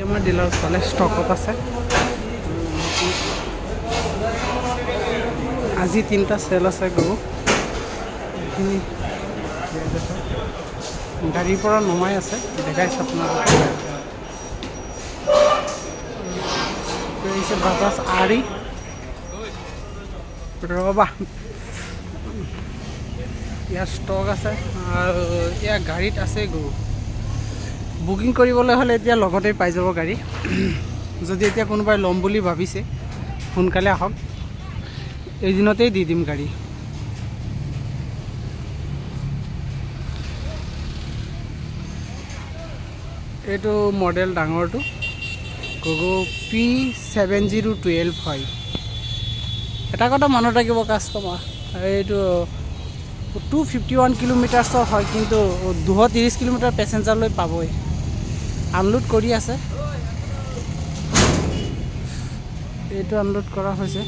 আমাৰ ডিলাৰ ফালে ষ্টকত আছে আজি 3টা সেল আছে গৰু এইখিনি গাড়ীৰ পৰা নমাই আছে দেখাইছে আপোনালোকক বাজাজ আৰি ৰবা ইয়াৰ ষ্টক আছে আৰু ইয়াৰ গাড়ীত আছে গৰু বুকিং কৰিবলৈ হ'লে এতিয়া লগতে পাই যাব গাড়ী যদি এতিয়া কোনোবাই ল'ম বুলি ভাবিছে সোনকালে আহক এইদিনতেই দি দিম গাড়ী এইটো মডেল ডাঙৰটো গগো P7012 হয় এটা কথা মনত ৰাখিব কাষ্টমাৰ এইটো 251 কিলোমিটাৰছৰ হয় কিন্তু 230 কিলোমিটাৰ পেছেঞ্জাৰ লৈ পাবই আনলোড কৰি আছে এইটো আনলোড কৰা হৈছে